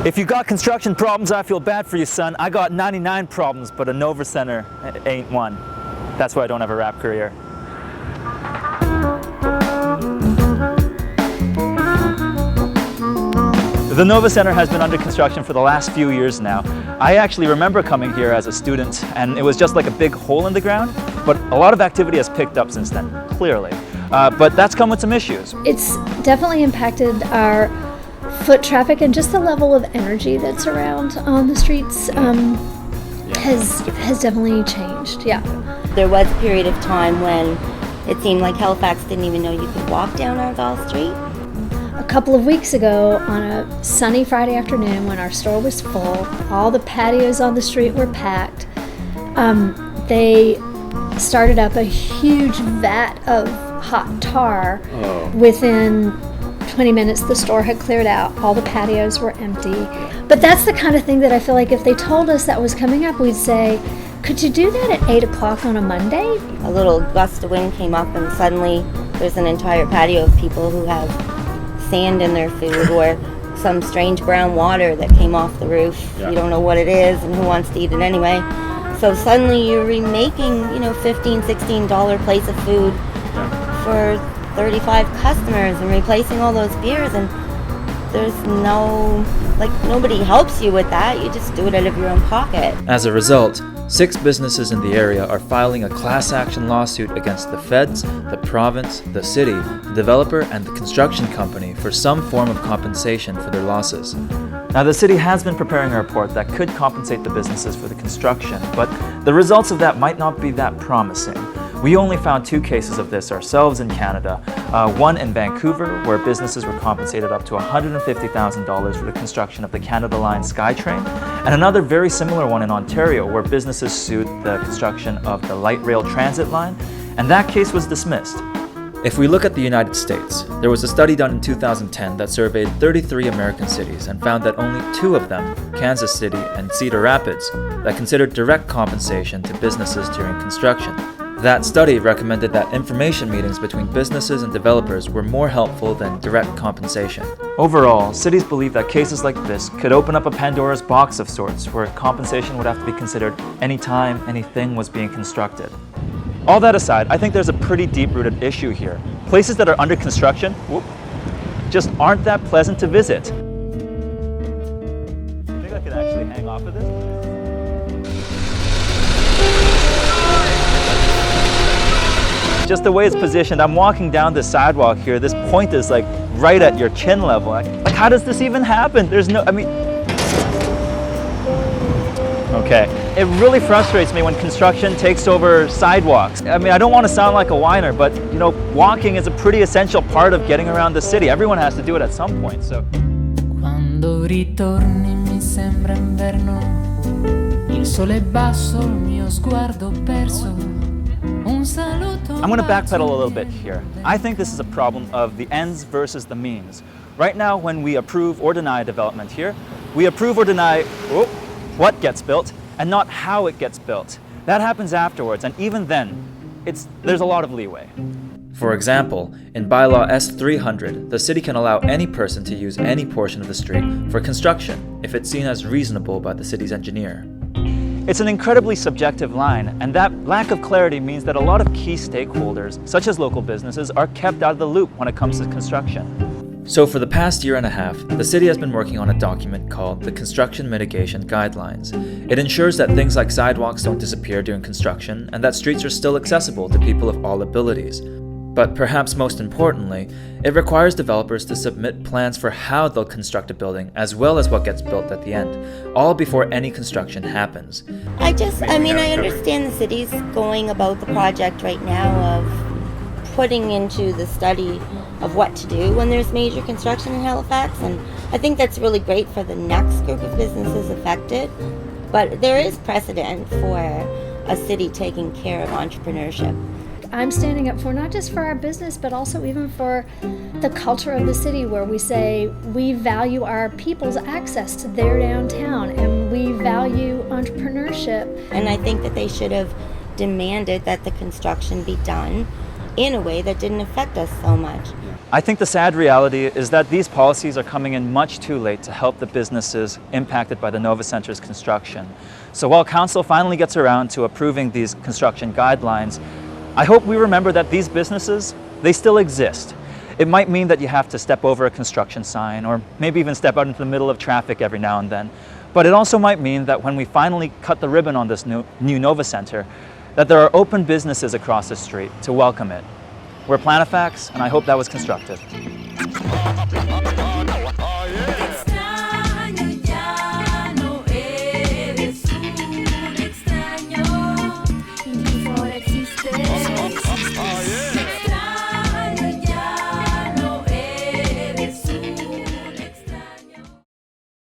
If you got construction problems, I feel bad for you, son. I got 99 problems, but a Nova Center ain't one. That's why I don't have a rap career. The Nova Center has been under construction for the last few years now. I actually remember coming here as a student, and it was just like a big hole in the ground, but a lot of activity has picked up since then, clearly. But that's come with some issues. It's definitely impacted our foot traffic, and just the level of energy that's around on the streets has definitely changed, yeah. There was a period of time when it seemed like Halifax didn't even know you could walk down Argyle Street. A couple of weeks ago, on a sunny Friday afternoon when our store was full, all the patios on the street were packed, they started up a huge vat of hot tar. Within 20 minutes the store had cleared out, all the patios were empty. But that's the kind of thing that I feel like if they told us that was coming up, we'd say, could you do that at 8 o'clock on a Monday? A little gust of wind came up and suddenly there's an entire patio of people who have sand in their food or some strange brown water that came off the roof. You don't know what it is and who wants to eat it anyway. So suddenly you're remaking, $15, $16 plates of food for 35 customers and replacing all those beers, and there's nobody helps you with that. You just do it out of your own pocket. As a result, 6 businesses in the area are filing a class action lawsuit against the feds, the province, the city, the developer, and the construction company for some form of compensation for their losses. Now, the city has been preparing a report that could compensate the businesses for the construction, but the results of that might not be that promising. We only found 2 cases of this ourselves in Canada, one in Vancouver, where businesses were compensated up to $150,000 for the construction of the Canada Line SkyTrain, and another very similar one in Ontario, where businesses sued the construction of the light rail transit line, and that case was dismissed. If we look at the United States, there was a study done in 2010 that surveyed 33 American cities and found that only 2 of them, Kansas City and Cedar Rapids, that considered direct compensation to businesses during construction. That study recommended that information meetings between businesses and developers were more helpful than direct compensation. Overall, cities believe that cases like this could open up a Pandora's box of sorts, where compensation would have to be considered anytime anything was being constructed. All that aside, I think there's a pretty deep-rooted issue here. Places that are under construction, just aren't that pleasant to visit. I think I could actually hang off of this. Just the way it's positioned, I'm walking down the sidewalk here, this point is like right at your chin level. Like how does this even happen? Okay. It really frustrates me when construction takes over sidewalks. I don't want to sound like a whiner, but walking is a pretty essential part of getting around the city. Everyone has to do it at some point, so. Quando ritorni mi sembra inverno, il sole è basso, il mio sguardo perso. I'm going to backpedal a little bit here. I think this is a problem of the ends versus the means. Right now, when we approve or deny a development here, we approve or deny what gets built and not how it gets built. That happens afterwards, and even then, there's a lot of leeway. For example, in Bylaw S300, the city can allow any person to use any portion of the street for construction if it's seen as reasonable by the city's engineer. It's an incredibly subjective line, and that lack of clarity means that a lot of key stakeholders, such as local businesses, are kept out of the loop when it comes to construction. So for the past year and a half, the city has been working on a document called the Construction Mitigation Guidelines. It ensures that things like sidewalks don't disappear during construction and that streets are still accessible to people of all abilities. But perhaps most importantly, it requires developers to submit plans for how they'll construct a building as well as what gets built at the end, all before any construction happens. I understand the city's going about the project right now of putting into the study of what to do when there's major construction in Halifax, and I think that's really great for the next group of businesses affected. But there is precedent for a city taking care of entrepreneurship. I'm standing up for not just for our business, but also even for the culture of the city, where we say we value our people's access to their downtown and we value entrepreneurship. And I think that they should have demanded that the construction be done in a way that didn't affect us so much. I think the sad reality is that these policies are coming in much too late to help the businesses impacted by the Nova Centre's construction. So while Council finally gets around to approving these construction guidelines, I hope we remember that these businesses, they still exist. It might mean that you have to step over a construction sign or maybe even step out into the middle of traffic every now and then. But it also might mean that when we finally cut the ribbon on this new Nova Centre, that there are open businesses across the street to welcome it. We're Halifax, and I hope that was constructive.